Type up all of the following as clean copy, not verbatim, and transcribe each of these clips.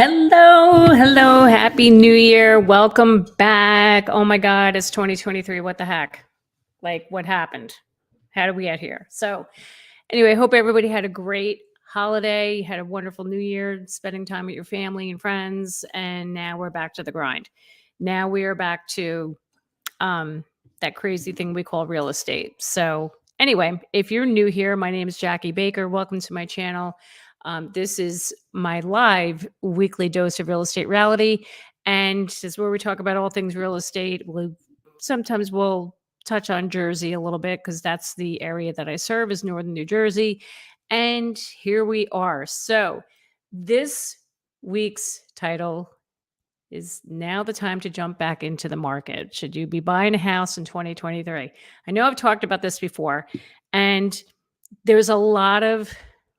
Hello, happy new year. Welcome back. Oh my God, it's 2023. What the heck? Like, what happened? How did we get here? So, anyway, hope everybody had a great holiday. You had a wonderful new year, spending time with your family and friends. And now we're back to the grind. Now we are back to that crazy thing we call real estate. So, anyway, if you're new here, my name is Jackie Baker. Welcome to my channel. This is my live weekly dose of real estate reality. And this is where we talk about all things real estate. Sometimes we'll touch on Jersey a little bit because that's the area that I serve is Northern New Jersey. And here we are. So this week's title is now the time to jump back into the market. Should you be buying a house in 2023? I know I've talked about this before, and there's a lot of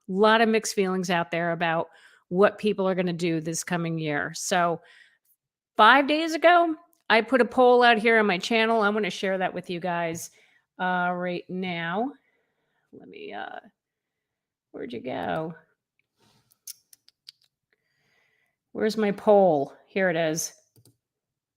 mixed feelings out there about what people are going to do this coming year. So 5 days ago, I put a poll out here on my channel. I'm going to share that with you guys right now. Let me, where'd you go? Where's my poll? Here it is.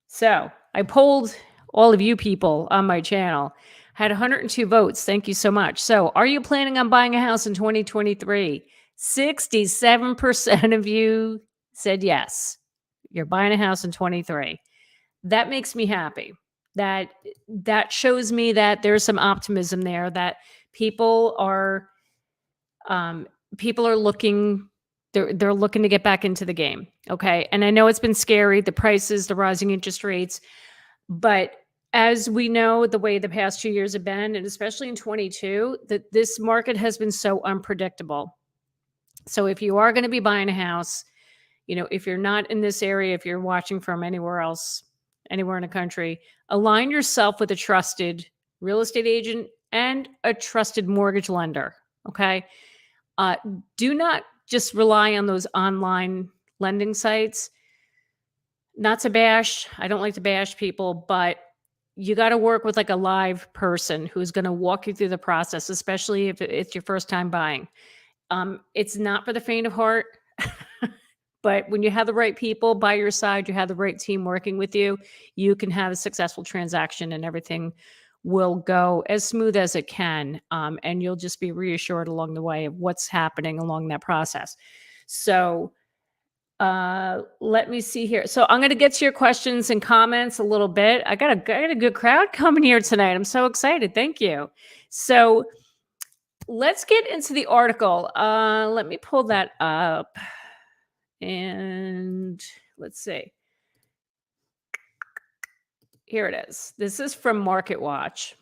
So I polled all of you people on my channel. Had 102 votes. Thank you so much. So are you planning on buying a house in 2023? 67% of you said yes. You're buying a house in 23. That makes me happy. That shows me that there's some optimism there, that people are looking, they're looking to get back into the game. Okay. And I know it's been scary, the prices, the rising interest rates, but as we know, the way the past 2 years have been, and especially in 22, that this market has been so unpredictable. So if you are going to be buying a house, if you're not in this area, if you're watching from anywhere else, anywhere in the country, align yourself with a trusted real estate agent and a trusted mortgage lender. Okay. Do not just rely on those online lending sites. Not to bash, I don't like to bash people, but you got to work with like a live person who's going to walk you through the process, especially if it's your first time buying. It's not for the faint of heart, but when you have the right people by your side, you have the right team working with you, you can have a successful transaction and everything will go as smooth as it can. And you'll just be reassured along the way of what's happening along that process. So let me see here. So I'm going to get to your questions and comments a little bit. I got a good crowd coming here tonight. I'm so excited. Thank you. So let's get into the article. Let me pull that up and let's see. Here it is. This is from Market Watch.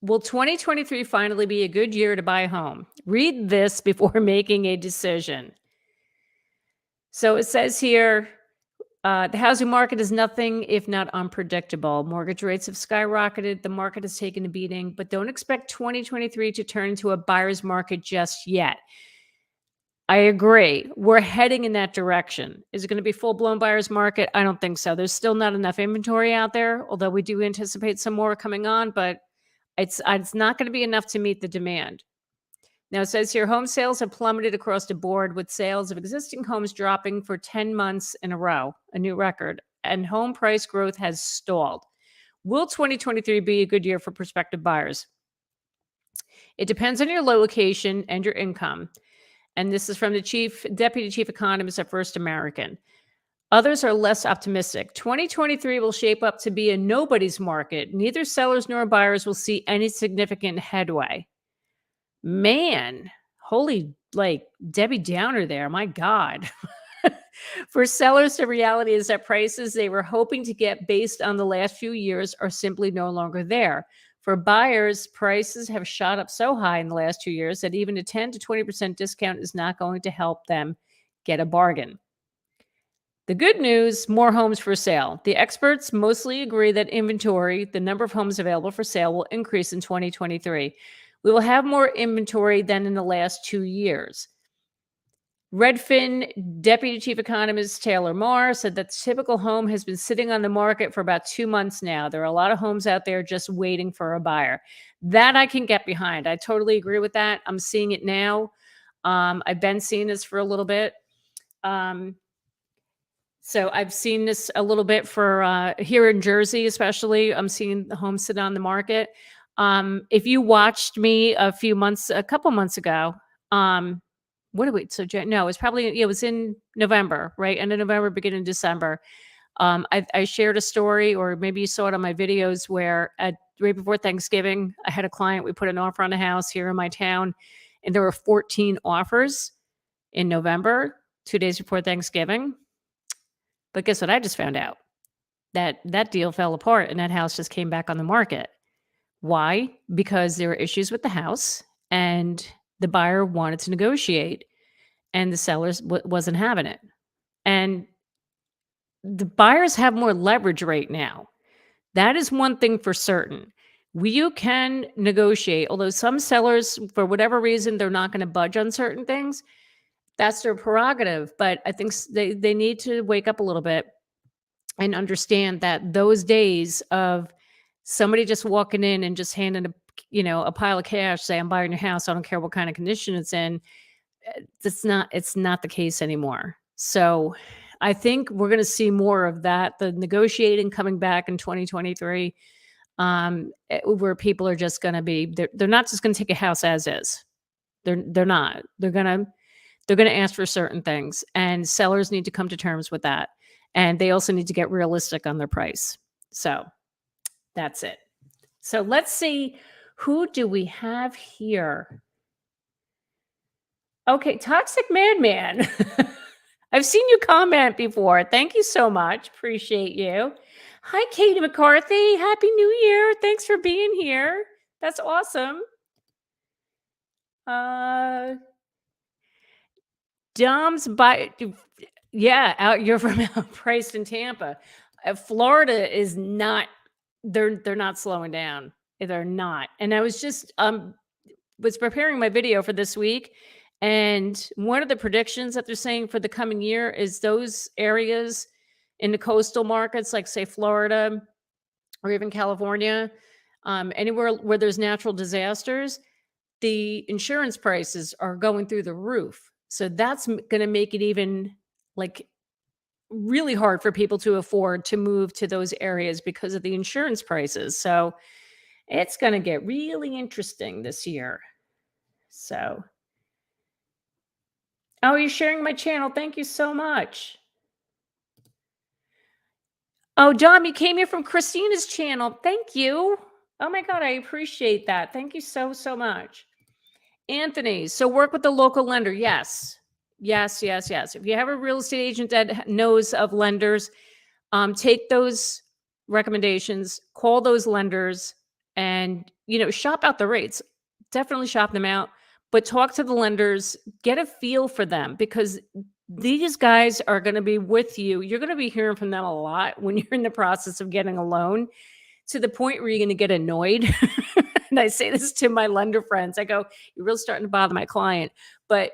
Will 2023 finally be a good year to buy a home? Read this before making a decision. So it says here, the housing market is nothing if not unpredictable. Mortgage rates have skyrocketed. The market has taken a beating, but don't expect 2023 to turn into a buyer's market just yet. I agree. We're heading in that direction. Is it going to be full-blown buyer's market? I don't think so. There's still not enough inventory out there, although we do anticipate some more coming on, but it's not going to be enough to meet the demand. Now it says here, home sales have plummeted across the board with sales of existing homes dropping for 10 months in a row, a new record, and home price growth has stalled. Will 2023 be a good year for prospective buyers? It depends on your location and your income. And this is from the deputy chief economist at First American. Others are less optimistic. 2023 will shape up to be a nobody's market. Neither sellers nor buyers will see any significant headway. Man, holy, like Debbie Downer there. My God. For sellers, the reality is that prices they were hoping to get based on the last few years are simply no longer there. For buyers, prices have shot up so high in the last 2 years that even a 10 to 20% discount is not going to help them get a bargain. The good news, more homes for sale. The experts mostly agree that inventory, the number of homes available for sale, will increase in 2023. We will have more inventory than in the last 2 years. Redfin Deputy Chief Economist Taylor Marr said that the typical home has been sitting on the market for about 2 months now. There are a lot of homes out there just waiting for a buyer. That I can get behind. I totally agree with that. I'm seeing it now. I've been seeing this for a little bit. So I've seen this a little bit for here in Jersey, especially. I'm seeing the homes sit on the market. If you watched me a couple months ago, um, what did we? So no, it was probably it was in November, right? End of November, beginning of December. I shared a story, or maybe you saw it on my videos, where at right before Thanksgiving, I had a client. We put an offer on a house here in my town, and there were 14 offers in November, 2 days before Thanksgiving. But guess what? I just found out that deal fell apart, and that house just came back on the market. Why? Because there were issues with the house, and the buyer wanted to negotiate, and the sellers wasn't having it. And the buyers have more leverage right now. That is one thing for certain. You can negotiate, although some sellers, for whatever reason, they're not going to budge on certain things. That's their prerogative. But I think they need to wake up a little bit and understand that those days of somebody just walking in and just handing a pile of cash, say, I'm buying your house, I don't care what kind of condition it's in, it's not the case anymore. So I think we're going to see more of that, the negotiating coming back in 2023, where people are just going to be, they're not just going to take a house as is. They're not. They're going to ask for certain things, and sellers need to come to terms with that. And they also need to get realistic on their price. So that's it. So let's see, who do we have here? Okay, Toxic Madman. I've seen you comment before. Thank you so much. Appreciate you. Hi, Katie McCarthy. Happy New Year. Thanks for being here. That's awesome. Dom's by, yeah, you're from Outpriced in Tampa. Florida is not, they're not slowing down. They're not. And I was just was preparing my video for this week, and one of the predictions that they're saying for the coming year is those areas in the coastal markets, like say Florida or even California, anywhere where there's natural disasters, the insurance prices are going through the roof. So that's going to make it even like really hard for people to afford to move to those areas because of the insurance prices. So it's going to get really interesting this year. So, oh, you're sharing my channel. Thank you so much. Oh, Dom, you came here from Christina's channel. Thank you. Oh my God, I appreciate that. Thank you so, so much. Anthony, so work with the local lender. Yes. Yes, yes, yes. If you have a real estate agent that knows of lenders, take those recommendations, call those lenders, and shop out the rates. Definitely shop them out, but talk to the lenders, get a feel for them, because these guys are going to be with you. You're going to be hearing from them a lot when you're in the process of getting a loan, to the point where you're going to get annoyed. And I say this to my lender friends. I go, you're really starting to bother my client, but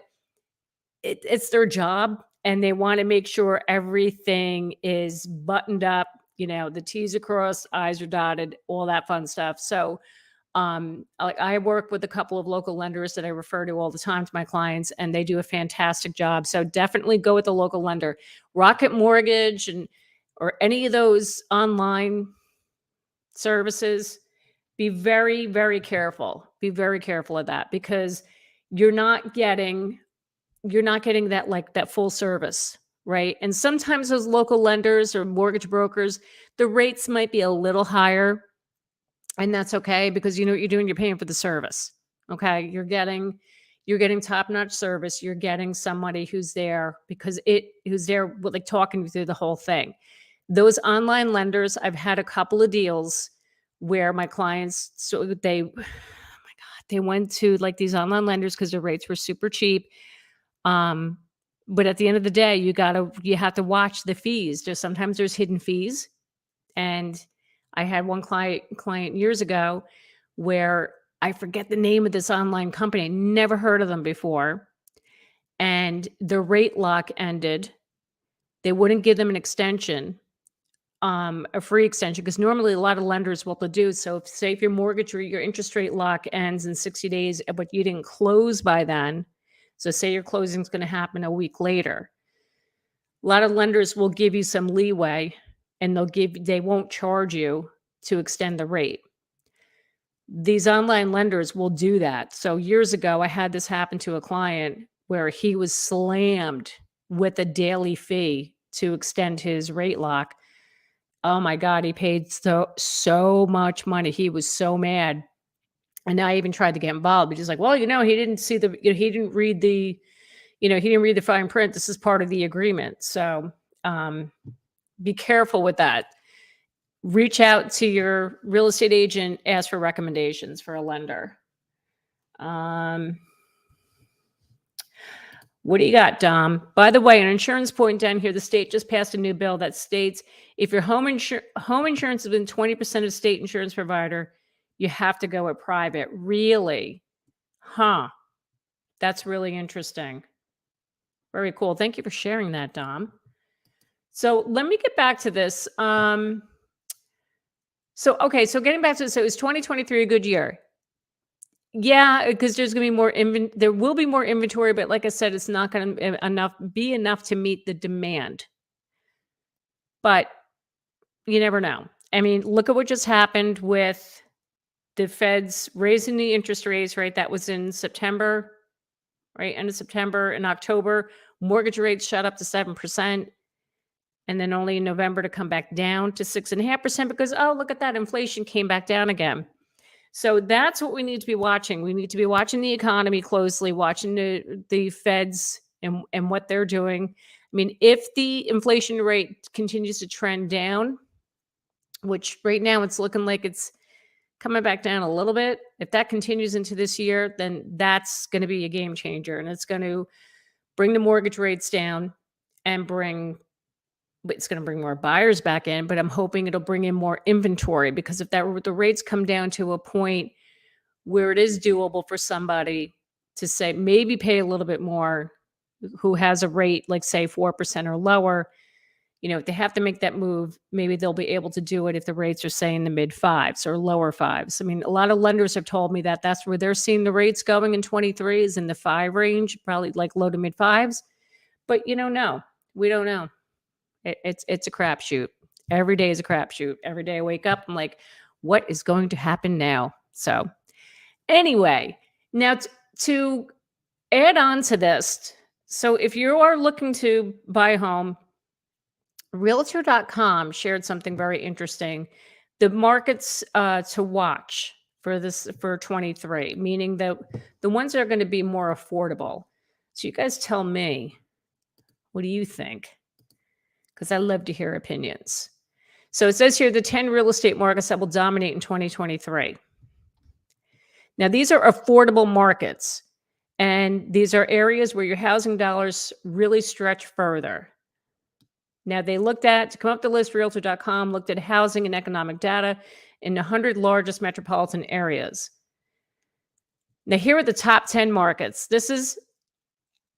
it's their job, and they want to make sure everything is buttoned up, the T's are crossed, I's are dotted, all that fun stuff. So I work with a couple of local lenders that I refer to all the time to my clients, and they do a fantastic job. So definitely go with the local lender. Rocket Mortgage or any of those online services, be very, very careful. Be very careful of that, because you're not getting that full service, right? And sometimes those local lenders or mortgage brokers, the rates might be a little higher, and that's okay, because you know what you're doing, you're paying for the service. Okay? You're getting top-notch service. You're getting somebody who's there who's there with, like, talking you through the whole thing. Those online lenders, I've had a couple of deals where my clients, so they, oh my God, they went to like these online lenders because their rates were super cheap. But at the end of the day, you have to watch the fees. Sometimes there's hidden fees. And I had one client years ago where I forget the name of this online company. Never heard of them before. And the rate lock ended. They wouldn't give them an extension, a free extension, because normally a lot of lenders will do. So if your mortgage or your interest rate lock ends in 60 days, but you didn't close by then. So say your closing is going to happen a week later. A lot of lenders will give you some leeway and they won't charge you to extend the rate. These online lenders will do that. So years ago, I had this happen to a client where he was slammed with a daily fee to extend his rate lock. Oh my God, he paid so much money. He was so mad. And I even tried to get involved, but he's like, well, he didn't see he didn't read he didn't read the fine print. This is part of the agreement. So be careful with that. Reach out to your real estate agent, ask for recommendations for a lender. What do you got, Dom? By the way, an insurance point down here, the state just passed a new bill that states if your home insurance has been 20% of state insurance provider, you have to go with private. Really? Huh. That's really interesting. Very cool. Thank you for sharing that, Dom. So let me get back to this. So getting back to this, so it was 2023 a good year? Yeah, because there's going to be there will be more inventory, but like I said, it's not going to be enough to meet the demand. But you never know. I mean, look at what just happened with the Feds raising the interest rates, right? That was in September, right? End of September and October. Mortgage rates shot up to 7%. And then only in November to come back down to 6.5% because, oh, look at that. Inflation came back down again. So that's what we need to be watching. We need to be watching the economy closely, watching the Feds and what they're doing. I mean, if the inflation rate continues to trend down, which right now it's looking like it's coming back down a little bit, if that continues into this year, then that's going to be a game changer. And it's going to bring the mortgage rates down and it's going to bring more buyers back in, but I'm hoping it'll bring in more inventory because if the rates come down to a point where it is doable for somebody to say, maybe pay a little bit more who has a rate, like say 4% or lower, if they have to make that move, maybe they'll be able to do it if the rates are say in the mid fives or lower fives. I mean, a lot of lenders have told me that that's where they're seeing the rates going in 23 is in the 5 range, probably like low to mid fives, but no, we don't know. It's a crapshoot. Every day is a crapshoot. Every day I wake up, I'm like, what is going to happen now? So anyway, now to add on to this, so if you are looking to buy a home, Realtor.com shared something very interesting. The markets to watch for 23, meaning that the ones that are going to be more affordable. So you guys tell me, what do you think? Because I love to hear opinions. So it says here the 10 real estate markets that will dominate in 2023. Now, these are affordable markets, and these are areas where your housing dollars really stretch further. Now, to come up the list, Realtor.com looked at housing and economic data in the 100 largest metropolitan areas. Now, here are the top 10 markets.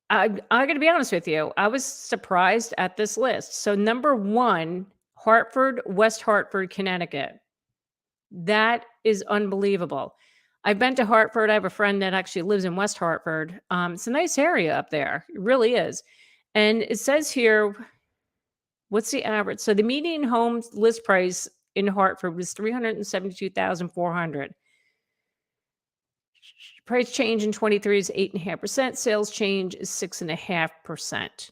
I'm going to be honest with you. I was surprised at this list. So number 1, Hartford, West Hartford, Connecticut. That is unbelievable. I've been to Hartford. I have a friend that actually lives in West Hartford. It's a nice area up there. It really is. And it says here, what's the average? So the median home list price in Hartford was $372,400. Price change in 23 is 8.5%. Sales change is 6.5%.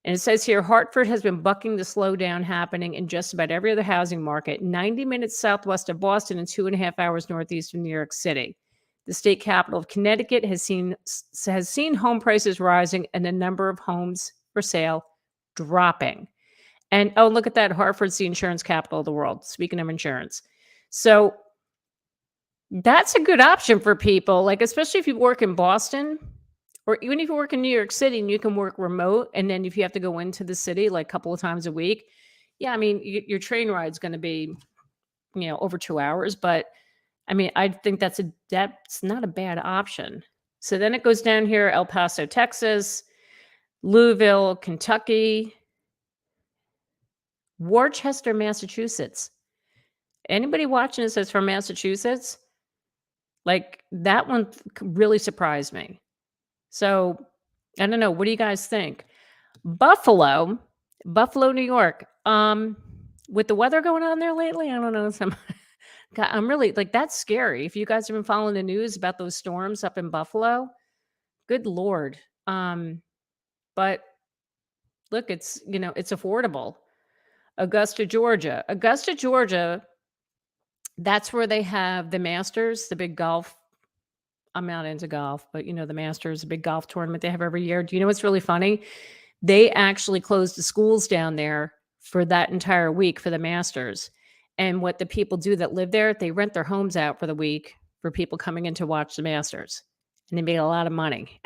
And it says here, Hartford has been bucking the slowdown happening in just about every other housing market, 90 minutes southwest of Boston and 2.5 hours northeast of New York City. The state capital of Connecticut has seen home prices rising and the number of homes for sale dropping. And oh, look at that. Hartford's the insurance capital of the world. Speaking of insurance. So that's a good option for people, like especially if you work in Boston or even if you work in New York City and you can work remote. And then if you have to go into the city like a couple of times a week, yeah, I mean, your train ride's going to be, over 2 hours. But I mean, I think that's not a bad option. So then it goes down here, El Paso, Texas, Louisville, Kentucky, Worcester, Massachusetts. Anybody watching this that's from Massachusetts? Like that one really surprised me. So I don't know. What do you guys think? Buffalo, Buffalo, New York. With the weather going on there lately, I don't know. God, I'm really like that's scary. If you guys have been following the news about those storms up in Buffalo, good Lord. But look, it's affordable. Augusta, Georgia. Augusta, Georgia, that's where they have the Masters, the big golf. I'm not into golf, but the Masters, a big golf tournament they have every year. Do you know what's really funny? They actually closed the schools down there for that entire week for the Masters. And what the people do that live there, they rent their homes out for the week for people coming in to watch the Masters. And they made a lot of money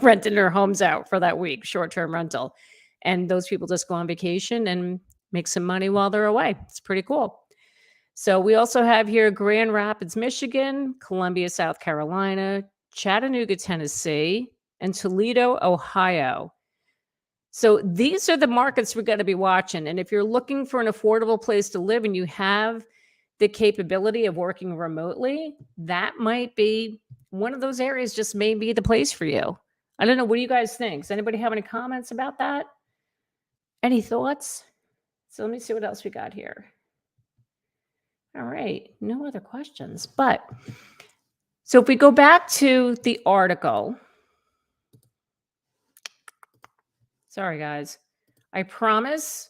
renting their homes out for that week, short-term rental. And those people just go on vacation and make some money while they're away. It's pretty cool. So we also have here Grand Rapids, Michigan, Columbia, South Carolina, Chattanooga, Tennessee, and Toledo, Ohio. So these are the markets we're going to be watching. And if you're looking for an affordable place to live and you have the capability of working remotely, that might be one of those areas, just may be the place for you. I don't know. What do you guys think? Does anybody have any comments about that? Any thoughts? So let me see what else we got here. All right. No other questions. But so if we go back to the article, sorry, guys, I promise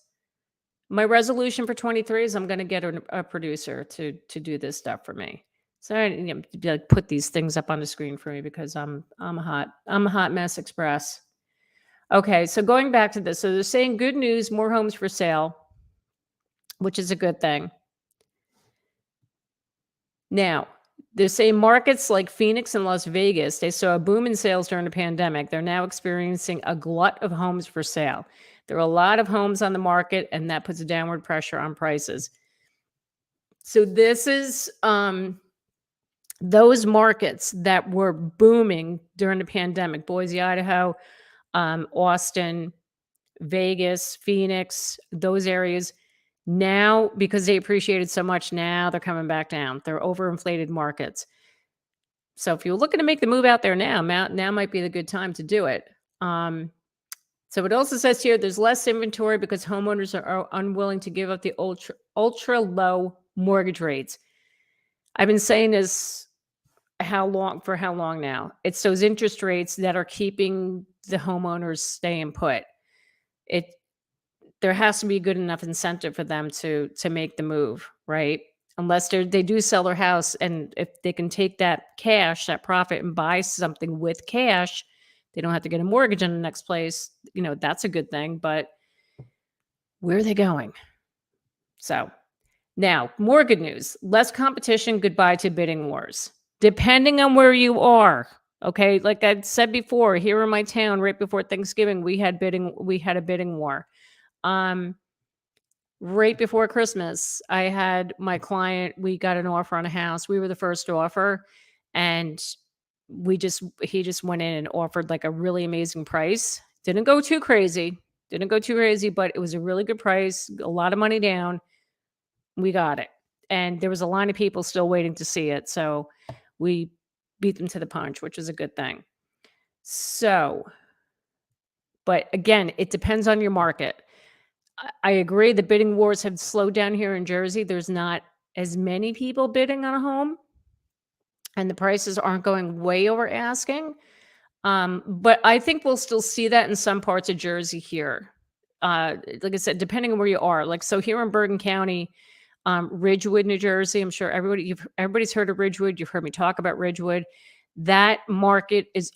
my resolution for 23 is I'm going to get a producer to do this stuff for me. So I put these things up on the screen for me because I'm a hot mess express. Okay, so going back to this, so they're saying good news, more homes for sale, which is a good thing. Now, they're saying markets like Phoenix and Las Vegas, they saw a boom in sales during the pandemic. They're now experiencing a glut of homes for sale. There are a lot of homes on the market, and that puts a downward pressure on prices. So this is those markets that were booming during the pandemic: Boise, Idaho, Austin, Vegas, Phoenix, those areas. Now, because they appreciated so much, now they're coming back down. They're overinflated markets. So if you're looking to make the move out there now might be the good time to do it. So it also says here there's less inventory because homeowners are unwilling to give up the ultra low mortgage rates. I've been saying this for how long now? It's those interest rates that are keeping the homeowners staying put. There has to be a good enough incentive for them to make the move, right? Unless they do sell their house, and if they can take that cash, that profit, and buy something with cash, they don't have to get a mortgage on the next place. That's a good thing, but where are they going? So now, more good news. Less competition, goodbye to bidding wars. Depending on where you are, okay? Like I said before, here in my town, right before Thanksgiving, we had a bidding war. Right before Christmas, I had my client, we got an offer on a house. We were the first offer, and he just went in and offered like a really amazing price. Didn't go too crazy, but it was a really good price, a lot of money down. We got it. And there was a line of people still waiting to see it. So we beat them to the punch, which is a good thing. So, but again, it depends on your market. I agree. The bidding wars have slowed down here in Jersey. There's not as many people bidding on a home, and the prices aren't going way over asking. But I think we'll still see that in some parts of Jersey here. Like I said, depending on where you are. Like, so here in Bergen County, Ridgewood, New Jersey, I'm sure everybody's heard of Ridgewood. You've heard me talk about Ridgewood. That market it's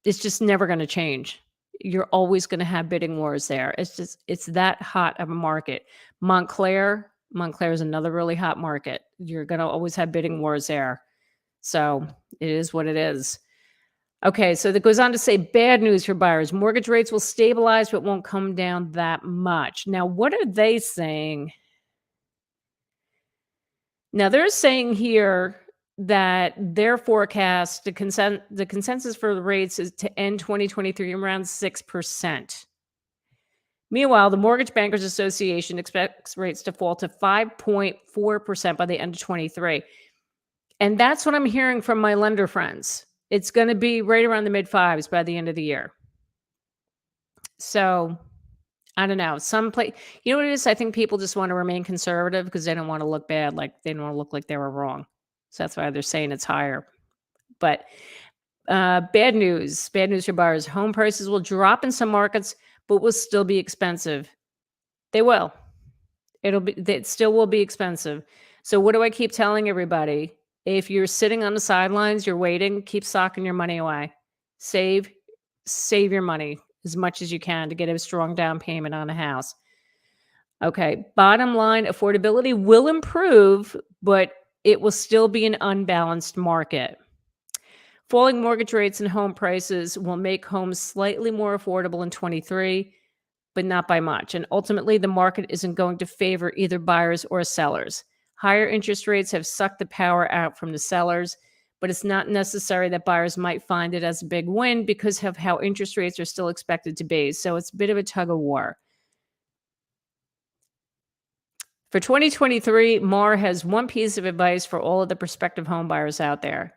just never going to change. You're always going to have bidding wars there. It's that hot of a market. Montclair is another really hot market. You're going to always have bidding wars there. So it is what it is. Okay, so that goes on to say bad news for buyers. Mortgage rates will stabilize, but won't come down that much. Now, what are they saying? Now, they're saying here that their forecast, the consensus for the rates is to end 2023 around 6%. Meanwhile, the Mortgage Bankers Association expects rates to fall to 5.4% by the end of 23. And that's what I'm hearing from my lender friends. It's going to be right around the mid fives by the end of the year. So I don't know. You know what it is? I think people just want to remain conservative because they don't want to look bad. Like they don't want to look like they were wrong. So that's why they're saying it's higher. But bad news for buyers. Home prices will drop in some markets, but will still be expensive. They will. It still will be expensive. So what do I keep telling everybody? If you're sitting on the sidelines, you're waiting, keep socking your money away. Save your money as much as you can to get a strong down payment on a house. Okay, bottom line, affordability will improve, but it will still be an unbalanced market. Falling mortgage rates and home prices will make homes slightly more affordable in 23, but not by much. And ultimately, the market isn't going to favor either buyers or sellers. Higher interest rates have sucked the power out from the sellers, but it's not necessary that buyers might find it as a big win because of how interest rates are still expected to be. So it's a bit of a tug of war. For 2023, Mar has one piece of advice for all of the prospective home buyers out there.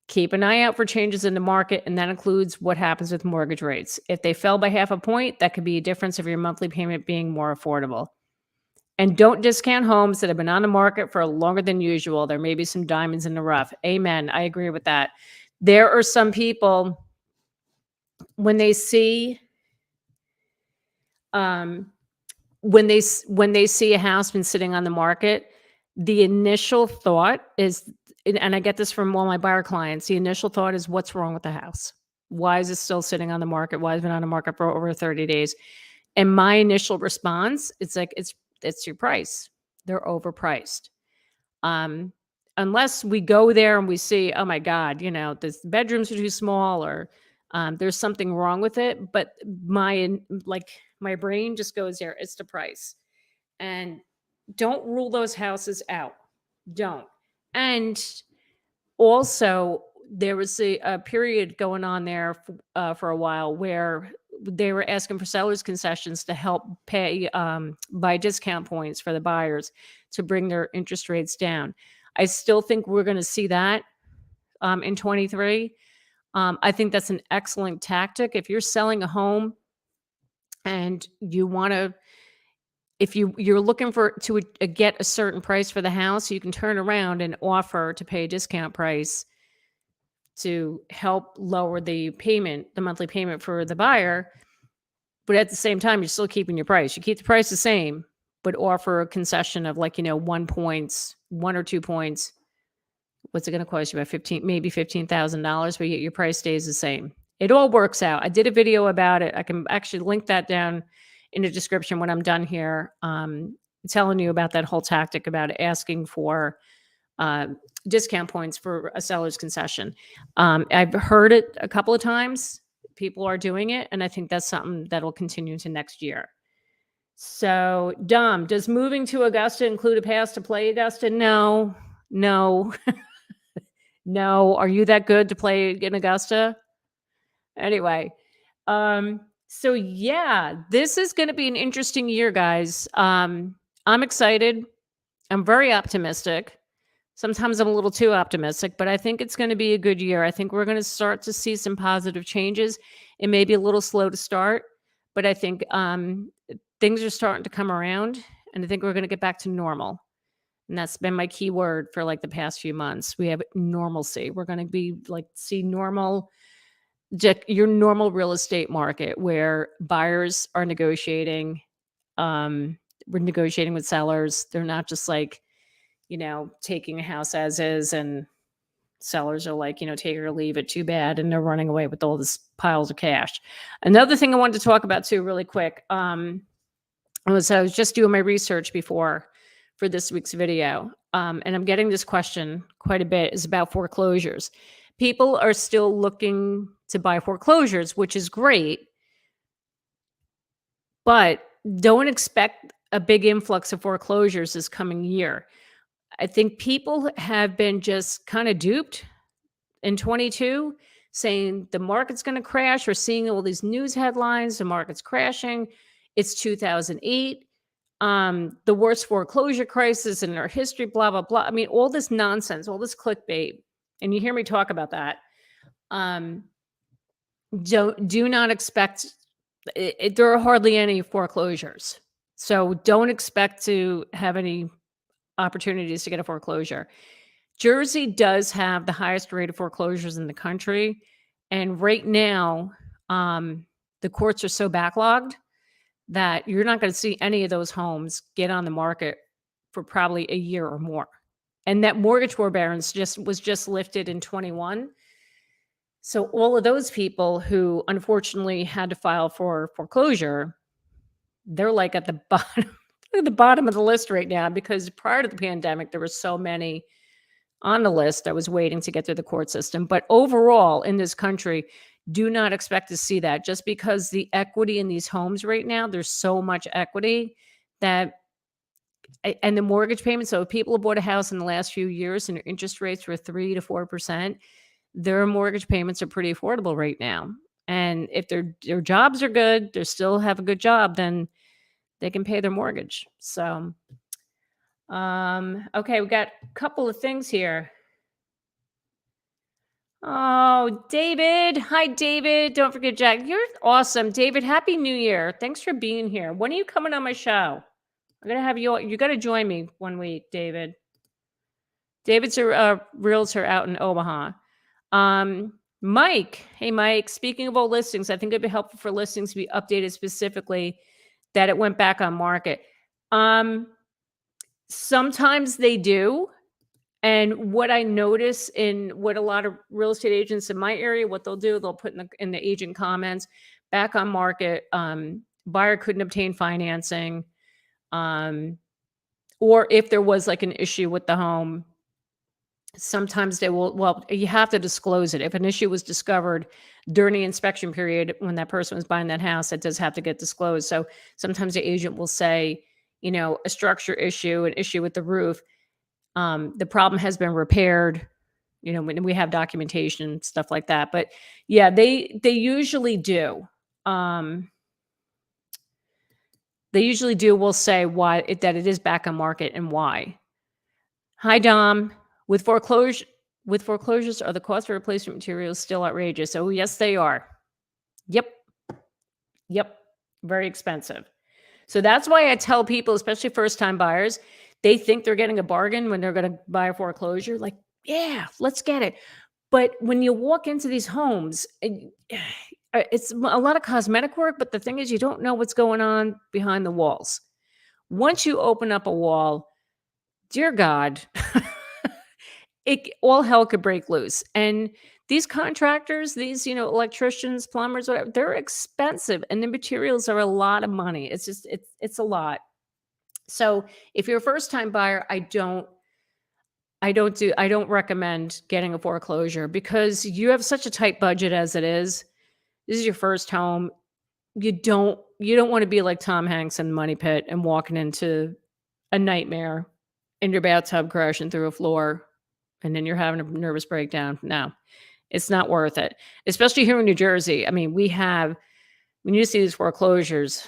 Keep an eye out for changes in the market, and that includes what happens with mortgage rates. If they fell by half a point, that could be a difference of your monthly payment being more affordable. And don't discount homes that have been on the market for longer than usual. There may be some diamonds in the rough. Amen. I agree with that. There are some people, when they see when they see a house been sitting on the market, the initial thought is, and I get this from all my buyer clients, the initial thought is, what's wrong with the house? Why is it still sitting on the market? Why has it been on the market for over 30 days? And my initial response, it's like, it's your price. They're overpriced. Unless we go there and we see, oh my God, the bedrooms are too small, or there's something wrong with it. But my brain just goes there. It's the price. And don't rule those houses out. Don't. And also, there was a period going on there for a while where they were asking for sellers concessions to help pay buy discount points for the buyers to bring their interest rates down. I still think we're going to see that in 23. I think that's an excellent tactic. If you're selling a home and you want to, if you're looking to get a certain price for the house, you can turn around and offer to pay a discount price to help lower the monthly payment for the buyer. But at the same time, you're still keeping your price. You keep the price the same, but offer a concession of 1 or 2 points. What's it going to cost you? About maybe $15,000, but yet your price stays the same. It all works out. I did a video about it. I can actually link that down in the description when I'm done here, telling you about that whole tactic about asking for discount points for a seller's concession. I've heard it a couple of times. People are doing it, and I think that's something that'll continue into next year. So, Dom, does moving to Augusta include a pass to play Augusta? No. No. Are you that good to play in Augusta? Anyway, so yeah, this is going to be an interesting year, guys. I'm excited. I'm very optimistic. Sometimes I'm a little too optimistic, but I think it's going to be a good year. I think we're going to start to see some positive changes. It may be a little slow to start, but I think things are starting to come around, and I think we're going to get back to normal. And that's been my key word for the past few months. We have normalcy. We're going to be see your normal real estate market where buyers are negotiating. We're negotiating with sellers. They're not just taking a house as is, and sellers are take it or leave it, too bad, and they're running away with all this piles of cash. Another thing I wanted to talk about too really quick I was just doing my research for this week's video, and I'm getting this question quite a bit, is about foreclosures. People are still looking to buy foreclosures, which is great, but don't expect a big influx of foreclosures this coming year. I think people have been just kind of duped in 22, saying the market's going to crash. We're seeing all these news headlines, the market's crashing. It's 2008, the worst foreclosure crisis in our history, blah, blah, blah. I mean, all this nonsense, all this clickbait. And you hear me talk about that. Do not expect there are hardly any foreclosures. So don't expect to have any opportunities to get a foreclosure. Jersey does have the highest rate of foreclosures in the country. And right now, the courts are so backlogged that you're not going to see any of those homes get on the market for probably a year or more. And that mortgage forbearance was just lifted in 21. So all of those people who unfortunately had to file for foreclosure, they're like at the bottom, at the bottom of the list right now, because prior to the pandemic, there were so many on the list that was waiting to get through the court system. But overall in this country, do not expect to see that, just because the equity in these homes right now, there's so much equity that, and the mortgage payment. So if people have bought a house in the last few years and their interest rates were 3 to 4%, their mortgage payments are pretty affordable right now. And if their jobs are good, they still have a good job, then they can pay their mortgage. So, okay, we got a couple of things here. Oh, David. Hi, David. Don't forget, Jack. You're awesome. David, Happy New Year. Thanks for being here. When are you coming on my show? I'm going to have you got to join me one week, David. David's a realtor out in Omaha. Mike. Hey, Mike. Speaking of old listings, I think it'd be helpful for listings to be updated specifically that it went back on market. Sometimes they do. And what I notice in what a lot of real estate agents in my area, what they'll do, they'll put in the agent comments, back on market, buyer couldn't obtain financing. Or if there was like an issue with the home, sometimes they will, well, you have to disclose it. If an issue was discovered during the inspection period when that person was buying that house, it does have to get disclosed. So sometimes the agent will say, a structure issue, an issue with the roof. The problem has been repaired, when we have documentation, stuff like that. But yeah, they usually do. Will say that it is back on market and why. Hi, Dom. With foreclosures, are the cost of replacement materials still outrageous? Oh, yes, they are. Yep. Very expensive. So that's why I tell people, especially first-time buyers, they think they're getting a bargain when they're going to buy a foreclosure. Like, yeah, let's get it. But when you walk into these homes, it's a lot of cosmetic work. But the thing is, you don't know what's going on behind the walls. Once you open up a wall, dear God, all hell could break loose. And these contractors, these, electricians, plumbers, whatever, they're expensive. And the materials are a lot of money. It's just, it's a lot. So if you're a first time buyer, I don't recommend getting a foreclosure, because you have such a tight budget as it is. This is your first home. You don't want to be like Tom Hanks in Money Pit and walking into a nightmare in your bathtub, crashing through a floor, and then you're having a nervous breakdown. No, it's not worth it. Especially here in New Jersey. I mean, when you see these foreclosures,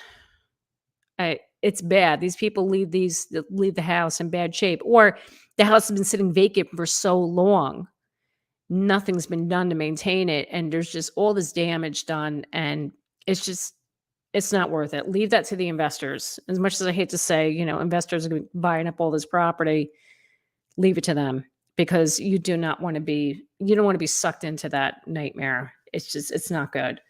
it's bad. These people leave the house in bad shape, or the house has been sitting vacant for so long. Nothing's been done to maintain it. And there's just all this damage done. And it's not worth it. Leave that to the investors. As much as I hate to say, investors are buying up all this property, leave it to them, because you don't want to be sucked into that nightmare. It's not good.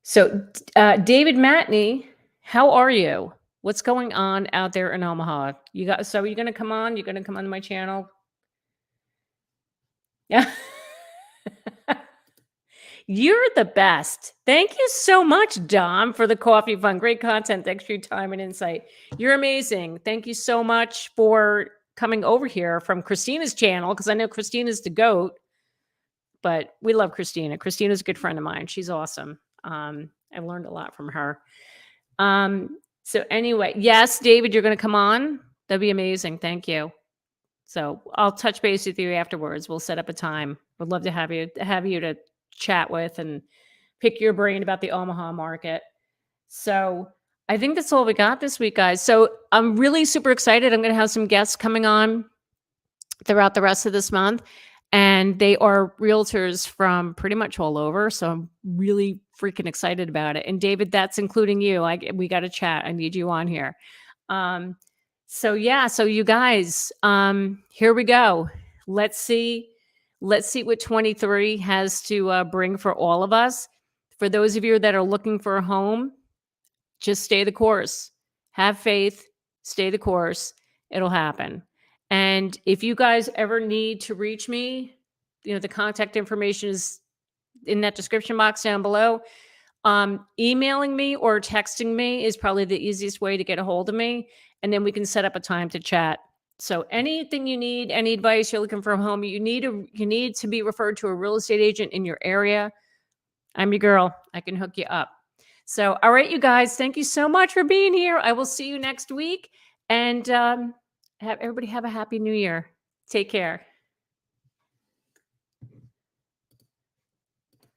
So David Matney, how are you? What's going on out there in Omaha? So are you going to come on? You're going to come on my channel? Yeah. You're the best. Thank you so much, Dom, for the coffee fund. Great content. Thanks for your time and insight. You're amazing. Thank you so much for coming over here from Christina's channel, because I know Christina's the GOAT, but we love Christina. Christina's a good friend of mine. She's awesome. I learned a lot from her. So anyway, yes, David, you're going to come on. That'd be amazing. Thank you. So I'll touch base with you afterwards. We'll set up a time. Would love to have you to chat with and pick your brain about the Omaha market. So I think that's all we got this week, guys. So I'm really super excited. I'm going to have some guests coming on throughout the rest of this month, and they are realtors from pretty much all over. So I'm really freaking excited about it. And David, that's including you. We got to chat. I need you on here. So yeah, so you guys, here we go. Let's see what 23 has to bring for all of us. For those of you that are looking for a home, just stay the course. Have faith, stay the course. It'll happen. And if you guys ever need to reach me, the contact information is in that description box down below. Emailing me or texting me is probably the easiest way to get a hold of me. And then we can set up a time to chat. So anything you need, any advice you're looking for a home, you need to be referred to a real estate agent in your area. I'm your girl. I can hook you up. So, all right, you guys, thank you so much for being here. I will see you next week. And everybody have a happy new year. Take care.